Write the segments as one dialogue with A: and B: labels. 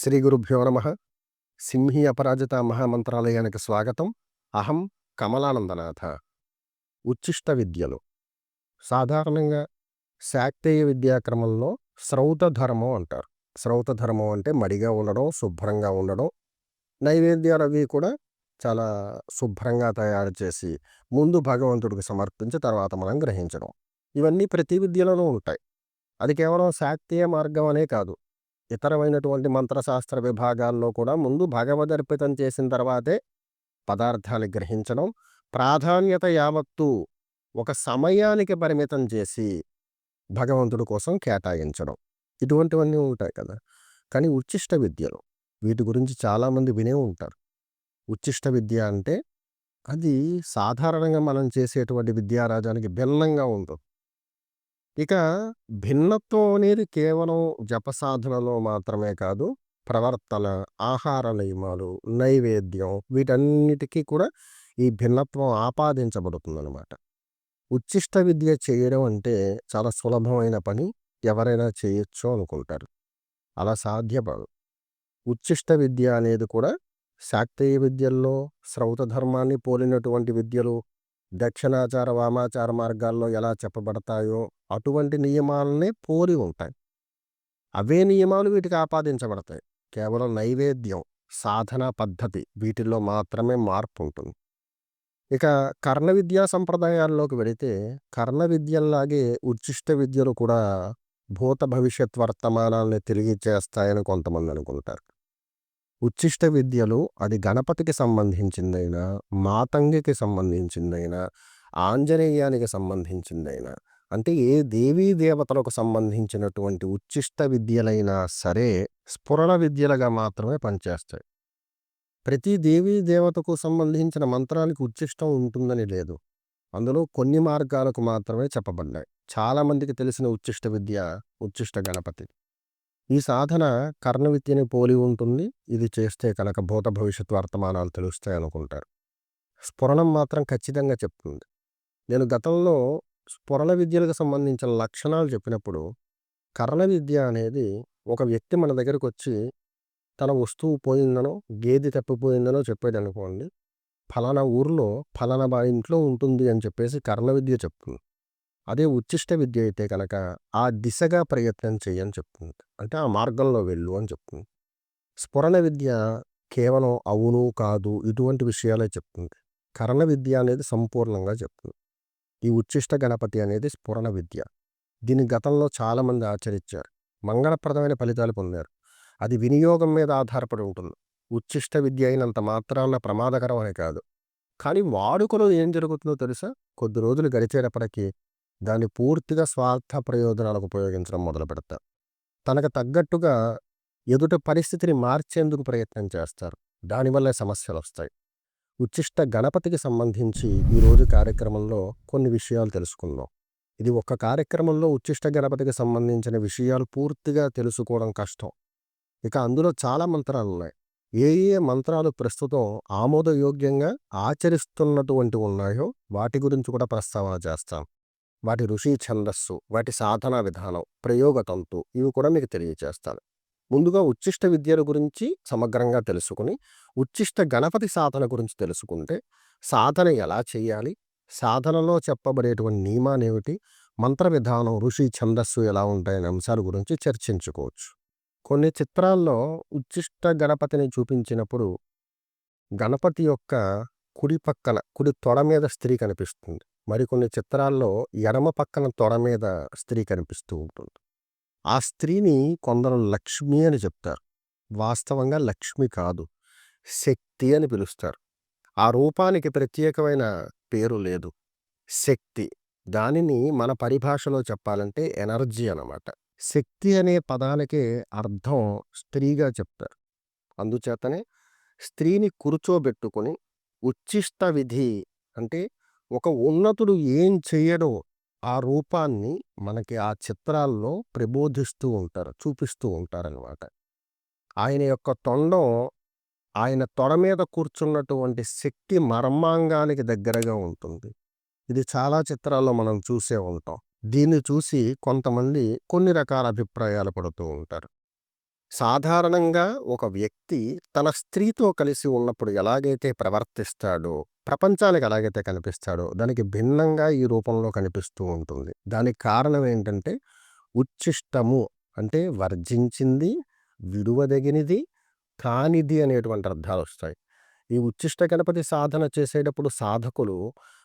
A: శ్రీ గురుభ్యో నమ. సింహీ అపరాజిత మహామంత్రాలయానికి స్వాగతం. అహం కమలానందనాథ. ఉచ్ఛిష్ట విద్యలు సాధారణంగా శాక్తేయ విద్యాక్రమంలో శ్రౌత ధర్మం అంటారు. శ్రౌత ధర్మం అంటే మడిగా ఉండడం, శుభ్రంగా ఉండడం. నైవేద్యాలు అవి కూడా చాలా శుభ్రంగా తయారు చేసి ముందు భగవంతుడికి సమర్పించి తర్వాత మనం గ్రహించడం. ఇవన్నీ ప్రతి విద్యలోనూ ఉంటాయి. అది కేవలం శాక్తేయ మార్గం అనే కాదు, ఇతరమైనటువంటి మంత్రశాస్త్ర విభాగాల్లో కూడా ముందు భగవదర్పితం చేసిన తర్వాతే పదార్థాన్ని గ్రహించడం, ప్రాధాన్యత యావత్తు ఒక సమయానికి పరిమితం చేసి భగవంతుడి కోసం కేటాయించడం, ఇటువంటివన్నీ ఉంటాయి కదా. కానీ ఉచ్ఛిష్ట విద్యలు, వీటి గురించి చాలామంది వినే ఉంటారు. ఉచ్ఛిష్ట విద్య అంటే అది సాధారణంగా మనం చేసేటువంటి విద్యారాజానికి భిన్నంగా ఉంటుంది. ఇక భిన్నత్వం అనేది కేవలం జపసాధనలో మాత్రమే కాదు, ప్రవర్తన, ఆహార నియమాలు, నైవేద్యం, వీటన్నిటికీ కూడా ఈ భిన్నత్వం ఆపాదించబడుతుందన్నమాట. ఉచ్ఛిష్ట విద్య చేయడం అంటే చాలా సులభమైన పని, ఎవరైనా చేయొచ్చు అనుకుంటారు. అలా సాధ్యపడదు. ఉచ్ఛిష్ట విద్య అనేది కూడా శాక్తేయ విద్యల్లో శ్రౌత ధర్మాన్ని పోలినటువంటి విద్యలు దక్షిణాచార వామాచార మార్గాల్లో ఎలా చెప్పబడతాయో అటువంటి నియమాలనే పోలి ఉంటాయి. అవే నియమాలు వీటికి ఆపాదించబడతాయి. కేవలం నైవేద్యం, సాధన పద్ధతి, వీటిల్లో మాత్రమే మార్పు ఉంటుంది. ఇక కర్ణ విద్యా సంప్రదాయాల్లోకి వెళితే కర్ణ విద్యల్లాగే ఉచ్ఛిష్ట విద్యలు కూడా భూత భవిష్యత్ వర్తమానాల్ని తెలియచేస్తాయని కొంతమంది అనుకుంటారు. ఉచ్ఛిష్ట విద్యలు అది గణపతికి సంబంధించిందైనా, మాతంగికి సంబంధించిందైనా, ఆంజనేయానికి సంబంధించిందైనా, అంటే ఏ దేవీ దేవతలకు సంబంధించినటువంటి ఉచ్ఛిష్ట విద్యలైనా సరే స్ఫురణ విద్యలుగా మాత్రమే పనిచేస్తాయి. ప్రతి దేవీ దేవతకు సంబంధించిన మంత్రానికి ఉచ్ఛిష్టం ఉంటుందని లేదు. అందులో కొన్ని మార్గాలకు మాత్రమే చెప్పబడ్డాయి. చాలామందికి తెలిసిన ఉచ్ఛిష్ట విద్య ఉచ్ఛిష్ట గణపతి. ఈ సాధన కర్ణ విద్యని పోలి ఉంటుంది. ఇది చేస్తే కనుక భూత భవిష్యత్ వర్తమానాలు తెలుస్తాయి అనుకుంటారు. స్ఫురణం మాత్రం ఖచ్చితంగా చెప్తుంది. నేను గతంలో స్ఫురణ విద్యలకు సంబంధించిన లక్షణాలు చెప్పినప్పుడు కర్ణ విద్య అనేది ఒక వ్యక్తి మన దగ్గరకు వచ్చి తన వస్తువు పోయిందనో, గేదె తప్పిపోయిందనో చెప్పాడు అనుకోండి, ఫలానా ఊర్లో ఫలానా ఇంట్లో ఉంటుంది అని చెప్పేసి కర్ణ విద్య చెప్తుంది. అదే ఉచ్ఛిష్ట విద్య అయితే కనుక ఆ దిశగా ప్రయత్నం చేయని చెప్తుంది. అంటే ఆ మార్గంలో వెళ్ళు అని చెప్తుంది. స్ఫురణ విద్య కేవలం అవును కాదు ఇటువంటి విషయాలే చెప్తుంది. కర్ణ విద్య అనేది సంపూర్ణంగా చెప్తుంది. ఈ ఉచ్ఛిష్ట గణపతి అనేది స్ఫురణ విద్య. దీని గతంలో చాలామంది ఆచరించారు, మంగళప్రదమైన ఫలితాలు పొందారు. అది వినియోగం మీద ఆధారపడి ఉంటుంది. ఉచ్ఛిష్ట విద్య అయినంత మాత్రాన ప్రమాదకరం అనే కాదు. కానీ వాడుకలో ఏం జరుగుతుందో తెలుసా? కొద్ది రోజులు గడిచేటప్పటికీ దాన్ని పూర్తిగా స్వార్థ ప్రయోజనాలకు ఉపయోగించడం మొదలు పెడతారు. తనకు తగ్గట్టుగా ఎదుటి పరిస్థితిని మార్చేందుకు ప్రయత్నం చేస్తారు. దానివల్ల సమస్యలు వస్తాయి. ఉచ్ఛిష్ట గణపతికి సంబంధించి ఈరోజు కార్యక్రమంలో కొన్ని విషయాలు తెలుసుకుందాం. ఇది ఒక్క కార్యక్రమంలో ఉచ్ఛిష్ట గణపతికి సంబంధించిన విషయాలు పూర్తిగా తెలుసుకోవడం కష్టం. ఇక అందులో చాలా మంత్రాలు ఉన్నాయి. ఏ ఏ మంత్రాలు ప్రస్తుతం ఆమోదయోగ్యంగా ఆచరిస్తున్నటువంటి ఉన్నాయో వాటి గురించి కూడా ప్రస్తావన చేస్తాం. వాటి ఋషి ఛందస్సు, వాటి సాధనా విధానం, ప్రయోగతంతు, ఇవి కూడా మీకు తెలియజేస్తాను. ముందుగా ఉచ్ఛిష్ట విద్యల గురించి సమగ్రంగా తెలుసుకుని ఉచ్ఛిష్ట గణపతి సాధన గురించి తెలుసుకుంటే సాధన ఎలా చేయాలి, సాధనలో చెప్పబడేటువంటి నియమానేమిటి, మంత్ర విధానం, ఋషి ఛందస్సు ఎలా ఉంటాయనే అంశాల గురించి చర్చించుకోవచ్చు. కొన్ని చిత్రాల్లో ఉచ్ఛిష్ట గణపతిని చూపించినప్పుడు గణపతి యొక్క కుడి పక్కన కుడి తొడ మీద స్త్రీ కనిపిస్తుంది. మరికొన్ని చిత్రాల్లో ఎడమ పక్కన తొడ మీద స్త్రీ కనిపిస్తూ ఉంటుంది. ఆ స్త్రీని కొందరు లక్ష్మి అని చెప్తారు. వాస్తవంగా లక్ష్మి కాదు, శక్తి అని పిలుస్తారు. ఆ రూపానికి ప్రత్యేకమైన పేరు లేదు, శక్తి. దానిని మన పరిభాషలో చెప్పాలంటే ఎనర్జీ అన్నమాట. శక్తి అనే పదానికి అర్థం స్త్రీగా చెప్తారు. అందుచేతనే స్త్రీని కూర్చోబెట్టుకొని ఉచ్ఛిష్ట విధి అంటే ఒక ఉన్నతుడు ఏం చెయ్యడో ఆ రూపాన్ని మనకి ఆ చిత్రాల్లో ప్రబోధిస్తూ ఉంటారు, చూపిస్తూ ఉంటారనమాట. ఆయన యొక్క తొండం ఆయన తొడ మీద కూర్చున్నటువంటి శక్తి మర్మాంగానికి దగ్గరగా ఉంటుంది. ఇది చాలా చిత్రాల్లో మనం చూసే ఉంటాం. దీన్ని చూసి కొంతమంది కొన్ని రకాల అభిప్రాయాలు పడుతూ ఉంటారు. సాధారణంగా ఒక వ్యక్తి తన స్త్రీతో కలిసి ఉన్నప్పుడు ఎలాగైతే ప్రవర్తిస్తాడో, ప్రపంచానికి ఎలాగైతే కనిపిస్తాడో, దానికి భిన్నంగా ఈ రూపంలో కనిపిస్తూ ఉంటుంది. దానికి కారణం ఏంటంటే, ఉచ్ఛిష్టము అంటే వర్జించింది, విడువదగినది, కానిది అనేటువంటి అర్థాలొస్తాయి. ఈ ఉచ్ఛిష్ట గణపతి సాధన చేసేటప్పుడు సాధకులు,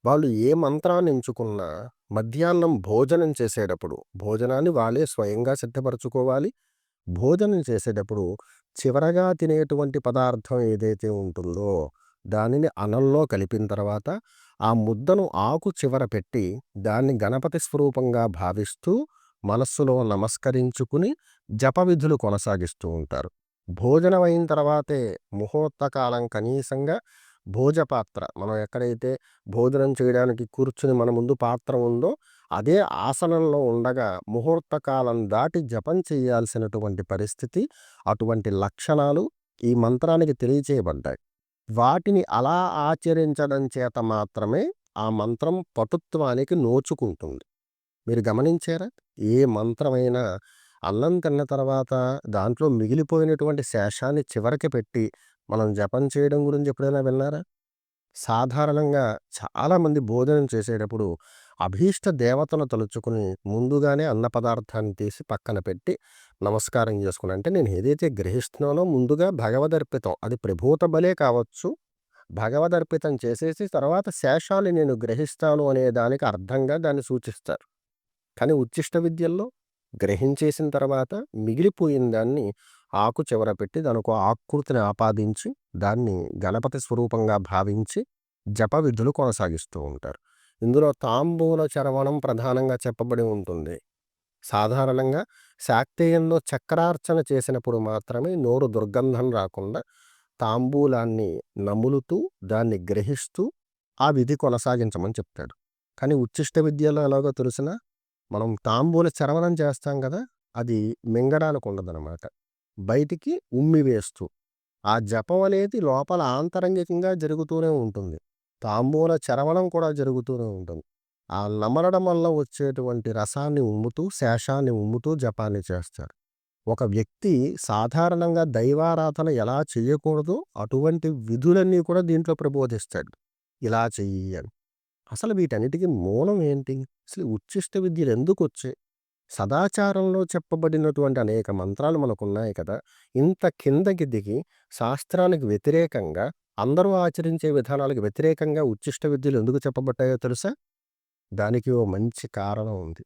A: వాళ్ళు ఏ మంత్రాన్ని ఎంచుకున్నా మధ్యాహ్నం భోజనం చేసేటప్పుడు, భోజనాన్ని వాళ్ళే స్వయంగా సిద్ధపరచుకోవాలి. భోజనం చేసేటప్పుడు చివరగా తినేటువంటి పదార్థం ఏదైతే ఉంటుందో దానిని అన్నంలో కలిపిన తర్వాత ఆ ముద్దను ఆకు చివర పెట్టి దాన్ని గణపతి స్వరూపంగా భావిస్తూ మనస్సులో నమస్కరించుకుని జపవిధులు కొనసాగిస్తూ ఉంటారు. భోజనం అయిన తర్వాతే ముహూర్త కాలం కనీసంగా భోజపాత్ర, మనం ఎక్కడైతే భోజనం చేయడానికి కూర్చుని మన ముందు పాత్ర ఉందో అదే ఆసనంలో ఉండగా ముహూర్త కాలం దాటి జపం చేయాల్సినటువంటి పరిస్థితి, అటువంటి లక్షణాలు ఈ మంత్రానికి తెలియచేయబడ్డాయి. వాటిని అలా ఆచరించడం చేత మాత్రమే ఆ మంత్రం పటుత్వానికి నోచుకుంటుంది. మీరు గమనించారా? ఏ మంత్రమైనా అన్నం తిన్న తర్వాత దాంట్లో మిగిలిపోయినటువంటి శేషాన్ని చివరికి పెట్టి మనం జపం చేయడం గురించి ఎప్పుడైనా విన్నారా? సాధారణంగా చాలామంది భోజనం చేసేటప్పుడు అభీష్ట దేవతను తలుచుకుని ముందుగానే అన్న పదార్థాన్ని తీసి పక్కన పెట్టి నమస్కారం చేసుకుని, అంటే నేను ఏదైతే గ్రహిస్తున్నానో ముందుగా భగవదర్పితం, అది ప్రభూత బలే కావచ్చు, భగవదర్పితం చేసేసి తర్వాత శేషాలు నేను గ్రహిస్తాను అనే దానికి అర్థంగా దాన్ని సూచిస్తారు. కానీ ఉచ్ఛిష్ట విద్యల్లో గ్రహించేసిన తర్వాత మిగిలిపోయిన దాన్ని ఆకు చివర పెట్టి దానికో ఆకృతిని ఆపాదించి దాన్ని గణపతి స్వరూపంగా భావించి జప విధులు కొనసాగిస్తూ ఉంటారు. ఇందులో తాంబూల చరవణం ప్రధానంగా చెప్పబడి ఉంటుంది. సాధారణంగా శాక్తేయంలో చక్రార్చన చేసినప్పుడు మాత్రమే నోరు దుర్గంధం రాకుండా తాంబూలాన్ని నములుతూ దాన్ని గ్రహిస్తూ ఆ విధి కొనసాగించమని చెప్తాడు. కానీ ఉచ్ఛిష్ట విద్యలో ఎలాగో తెలిసిన, మనం తాంబూల చరవణం చేస్తాం కదా, అది మింగడానికి ఉండదనమాట. బయటికి ఉమ్మి వేస్తూ ఆ జపం అనేది లోపల ఆంతరంగికంగా జరుగుతూనే ఉంటుంది. తాంబూల చరవణం కూడా జరుగుతూనే ఉంటుంది. ఆ నమలడం వల్ల వచ్చేటువంటి రసాన్ని ఉమ్ముతూ, శేషాన్ని ఉమ్ముతూ జపాన్ని చేస్తారు. ఒక వ్యక్తి సాధారణంగా దైవారాధన ఎలా చేయకూడదో అటువంటి విధులన్నీ కూడా దీంట్లో ప్రబోధిస్తాడు. ఇలా చెయ్యి అని. అసలు వీటన్నిటికీ మూలం ఏంటి? అసలు ఉచ్ఛిష్ట విద్యలు ఎందుకొచ్చాయి? సదాచారంలో చెప్పబడినటువంటి అనేక మంత్రాలు మనకున్నాయి కదా. ఇంత కిందకి దిగి శాస్త్రానికి వ్యతిరేకంగా, అందరూ ఆచరించే విధానాలకు వ్యతిరేకంగా ఉచ్ఛిష్ట విద్యలు ఎందుకు చెప్పబడ్డాయో తెలుసా? దానికి ఓ మంచి కారణం ఉంది.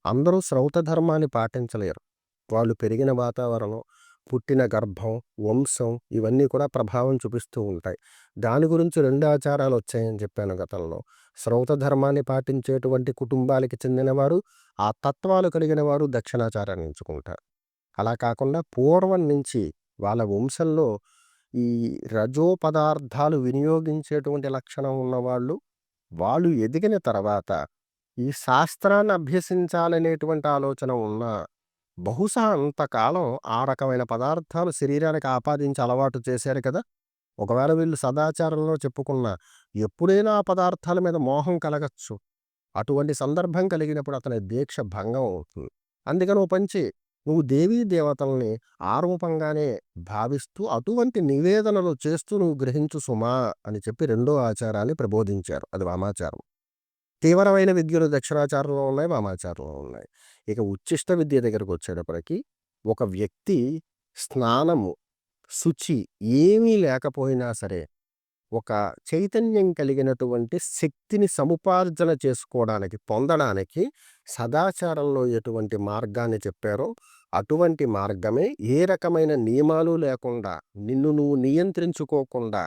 A: అందరూ శ్రౌత ధర్మాన్ని పాటించలేరు. వాళ్ళు పెరిగిన వాతావరణం, పుట్టిన గర్భం, వంశం ఇవన్నీ కూడా ప్రభావం చూపిస్తూ ఉంటాయి. దాని గురించి 2 ఆచారాలు వచ్చాయని చెప్పాను గతంలో. శ్రౌత ధర్మాన్ని పాటించేటువంటి కుటుంబాలకి చెందినవారు, ఆ తత్వాలు కలిగిన వారు దక్షిణాచారాన్ని ఎంచుకుంటారు. అలా కాకుండా పూర్వం నుంచి వాళ్ళ వంశంలో ఈ రజో పదార్థాలు వినియోగించేటువంటి లక్షణం ఉన్నవాళ్ళు, వాళ్ళు ఎదిగిన తర్వాత ఈ శాస్త్రాన్ని అభ్యసించాలనేటువంటి ఆలోచన ఉన్న, బహుశా అంతకాలం ఆ రకమైన పదార్థాలు శరీరానికి ఆపాదించి అలవాటు చేశారు కదా. ఒకవేళ వీళ్ళు సదాచారంలో చెప్పుకున్న ఎప్పుడైనా ఆ పదార్థాల మీద మోహం కలగచ్చు. అటువంటి సందర్భం కలిగినప్పుడు అతని దీక్ష భంగం అవుతుంది. అందుకని ఓ పంచి, నువ్వు దేవీ దేవతల్ని ఆ రూపంగానే భావిస్తూ అటువంటి నివేదనలు చేస్తూ నువ్వు గ్రహించు సుమా అని చెప్పి 2వ ఆచారాన్ని ప్రబోధించారు. అది వామాచారం. తీవ్రమైన విద్యలు దక్షిణాచారంలో ఉన్నాయి, వామాచారంలో ఉన్నాయి. ఇక ఉచ్ఛిష్ట విద్య దగ్గరకు వచ్చేటప్పటికి ఒక వ్యక్తి స్నానము, శుచి ఏమీ లేకపోయినా సరే ఒక చైతన్యం కలిగినటువంటి శక్తిని సముపార్జన చేసుకోవడానికి, పొందడానికి సదాచారంలో ఎటువంటి మార్గాన్ని చెప్పారో అటువంటి మార్గమే, ఏ రకమైన నియమాలు లేకుండా, నిన్ను నువ్వు నియంత్రించుకోకుండా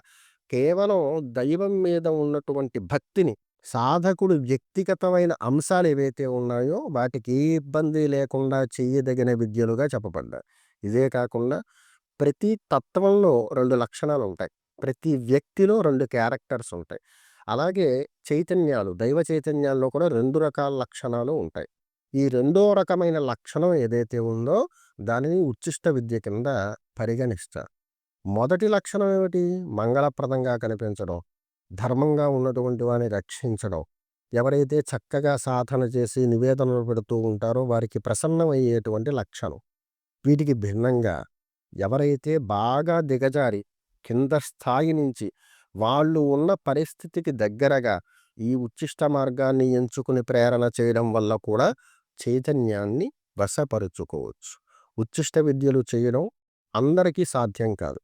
A: కేవలం దైవం మీద ఉన్నటువంటి భక్తిని, సాధకుడు వ్యక్తిగతమైన అంశాలు ఏవైతే ఉన్నాయో వాటికి ఏ ఇబ్బంది లేకుండా చేయదగిన విద్యలుగా చెప్పబడ్డాయి. ఇదే కాకుండా ప్రతి తత్వంలో 2 లక్షణాలు ఉంటాయి. ప్రతి వ్యక్తిలో 2 క్యారెక్టర్స్ ఉంటాయి. అలాగే చైతన్యాలు, దైవ చైతన్యాల్లో కూడా 2 రకాల లక్షణాలు ఉంటాయి. ఈ రెండో రకమైన లక్షణం ఏదైతే ఉందో దానిని ఉచ్ఛిష్ట విద్య కింద పరిగణిస్తారు. మొదటి లక్షణం ఏమిటి? మంగళప్రదంగా కనిపించడం, ధర్మంగా ఉన్నటువంటి వారిని రక్షించడం. ఎవరైతే చక్కగా సాధన చేసి నివేదనలు పెడుతూ ఉంటారో వారికి ప్రసన్నమయ్యేటువంటి లక్షణం. వీటికి భిన్నంగా ఎవరైతే బాగా దిగజారి కింద స్థాయి నుంచి వాళ్ళు ఉన్న పరిస్థితికి దగ్గరగా ఈ ఉచ్చిష్ట మార్గాన్ని ఎంచుకుని ప్రేరణ చేయడం వల్ల కూడా చైతన్యాన్ని వశపరుచుకోవచ్చు. ఉచ్చిష్ట విద్యలు చేయడం అందరికీ సాధ్యం కాదు.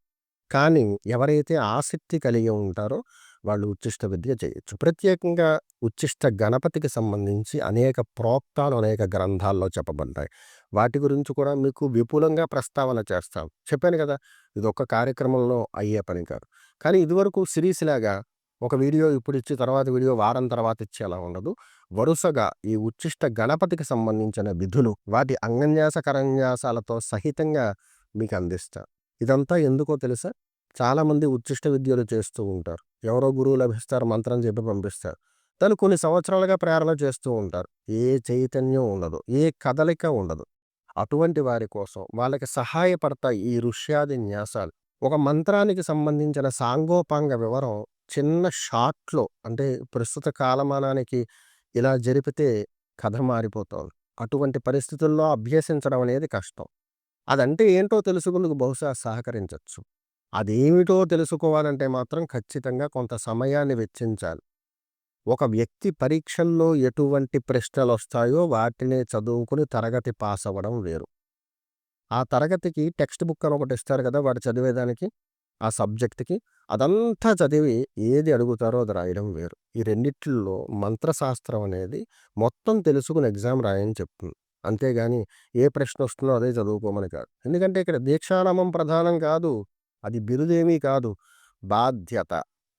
A: కానీ ఎవరైతే ఆసక్తి కలిగి ఉంటారో వాళ్ళు ఉచ్చిష్ట విద్య చేయొచ్చు. ప్రత్యేకంగా ఉచ్చిష్ట గణపతికి సంబంధించి అనేక ప్రోక్తాలు అనేక గ్రంథాల్లో చెప్పబడ్డాయి. వాటి గురించి కూడా మీకు విపులంగా ప్రస్తావన చేస్తాం. చెప్పాను కదా, ఇదొక్క కార్యక్రమంలో అయ్యే పని కాదు. కానీ ఇదివరకు సిరీస్‌లాగా ఒక వీడియో ఇప్పుడు ఇచ్చి తర్వాత వీడియో వారం తర్వాత ఇచ్చేలా ఉండదు. వరుసగా ఈ ఉచ్చిష్ట గణపతికి సంబంధించిన విధులు వాటి అంగన్యాస కరన్యాసాలతో సహితంగా మీకు అందిస్తా. ఇదంతా ఎందుకో తెలుసా? చాలామంది ఉచ్చిష్ట విద్యలు చేస్తూ ఉంటారు. ఎవరో గురువు లభిస్తారు, మంత్రం చెప్పి పంపిస్తారు. దాన్ని కొన్ని సంవత్సరాలుగా ప్రేరణ చేస్తూ ఉంటారు. ఏ చైతన్యం ఉండదు, ఏ కదలిక ఉండదు. అటువంటి వారి కోసం వాళ్ళకి సహాయపడతాయి ఈ ఋష్యాది న్యాసాలు. ఒక మంత్రానికి సంబంధించిన సాంగోపాంగ వివరం చిన్న షార్ట్‌లో, అంటే ప్రస్తుత కాలమానానికి ఇలా జరిపితే కథ మారిపోతోంది. అటువంటి పరిస్థితుల్లో అభ్యసించడం అనేది కష్టం. అదంటే ఏంటో తెలుసుకుందుకు బహుశా సహకరించొచ్చు. అదేమిటో తెలుసుకోవాలంటే మాత్రం ఖచ్చితంగా కొంత సమయాన్ని వెచ్చించాలి. ఒక వ్యక్తి పరీక్షల్లో ఎటువంటి ప్రశ్నలొస్తాయో వాటినే చదువుకుని తరగతి పాస్ అవ్వడం వేరు. ఆ తరగతికి టెక్స్ట్ బుక్ అని ఒకటి ఇస్తారు కదా, వాడు చదివేదానికి, ఆ సబ్జెక్ట్‌కి. అదంతా చదివి ఏది అడుగుతారో అది రాయడం వేరు. ఈ రెండిట్లో మంత్రశాస్త్రం అనేది మొత్తం తెలుసుకుని ఎగ్జామ్ రాయని చెప్తుంది. అంతేగాని ఏ ప్రశ్న వస్తుందో అదే చదువుకోమని కాదు. ఎందుకంటే ఇక్కడ దీక్షానామం ప్రధానం కాదు. అది బిరుదేమీ కాదు, బాధ్యత.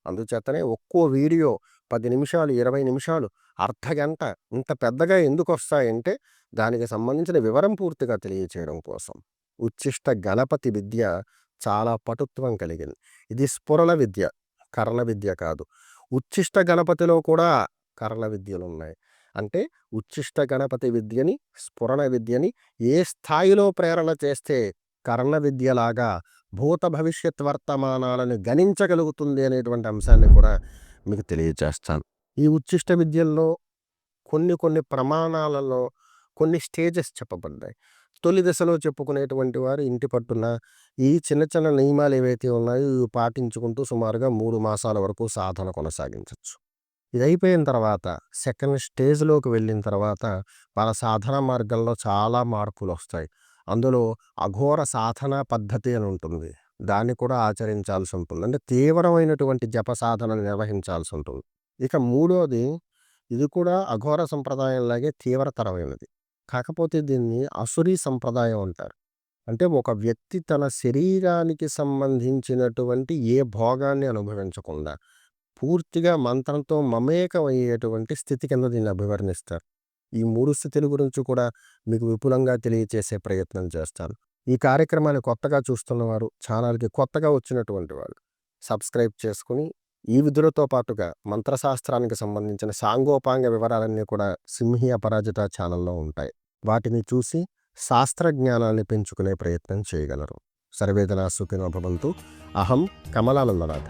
A: అందుచేతనే ఒక్కో వీడియో 10 నిమిషాలు, 20 నిమిషాలు, అర్ధగంట ఇంత పెద్దగా ఎందుకొస్తాయంటే దానికి సంబంధించిన వివరం పూర్తిగా తెలియచేయడం కోసం. ఉచ్చిష్ట గణపతి విద్య చాలా పటుత్వం కలిగింది. ఇది స్ఫురణ విద్య, కర్ణ విద్య కాదు. ఉచ్చిష్ట గణపతిలో కూడా కర్ణ విద్యలున్నాయి. అంటే ఉచ్చిష్ట గణపతి విద్యని, స్ఫురణ విద్యని ఏ స్థాయిలో ప్రేరణ చేస్తే కర్ణ విద్యలాగా భూత భవిష్యత్ వర్తమానాలను గణించగలుగుతుంది అనేటువంటి అంశాన్ని కూడా మీకు తెలియజేస్తాను. ఈ ఉచ్చిష్ట విద్యల్లో కొన్ని ప్రమాణాలలో కొన్ని స్టేజెస్ చెప్పబడ్డాయి. తొలి దశలో చెప్పుకునేటువంటి వారు ఇంటి పట్టున ఈ చిన్న చిన్న నియమాలు ఏవైతే ఉన్నాయో ఇవి పాటించుకుంటూ సుమారుగా 3 మాసాల వరకు సాధన కొనసాగించవచ్చు. ఇది అయిపోయిన తర్వాత సెకండ్ స్టేజ్‌లోకి వెళ్ళిన తర్వాత వాళ్ళ సాధనా మార్గంలో చాలా మార్పులొస్తాయి. అందులో అఘోర సాధనా పద్ధతి అని ఉంటుంది. దాన్ని కూడా ఆచరించాల్సి ఉంటుంది. అంటే తీవ్రమైనటువంటి జప సాధనలు నిర్వహించాల్సి ఉంటుంది. ఇక మూడోది, ఇది కూడా అఘోర సంప్రదాయంలాగే తీవ్రతరమైనది. కాకపోతే దీన్ని అసురీ సంప్రదాయం అంటారు. అంటే ఒక వ్యక్తి తన శరీరానికి సంబంధించినటువంటి ఏ భోగాన్ని అనుభవించకుండా పూర్తిగా మంత్రంతో మమేకమయ్యేటువంటి స్థితి కింద దీన్ని అభివర్ణిస్తారు. ఈ 3 స్థితుల గురించి కూడా మీకు విపులంగా తెలియచేసే ప్రయత్నం చేస్తాను. ఈ కార్యక్రమాన్ని కొత్తగా చూస్తున్నవారు, ఛానల్‌కి కొత్తగా వచ్చినటువంటి వాళ్ళు సబ్స్క్రైబ్ చేసుకుని ఈ విధులతో పాటుగా మంత్రశాస్త్రానికి సంబంధించిన సాంగోపాంగ వివరాలన్నీ కూడా సింహి అపరాజిత ఛానల్లో ఉంటాయి. వాటిని చూసి శాస్త్రజ్ఞానాన్ని పెంచుకునే ప్రయత్నం చేయగలరు. సర్వేజన సుఖినో భవంతు. అహం కమలానందనాథ.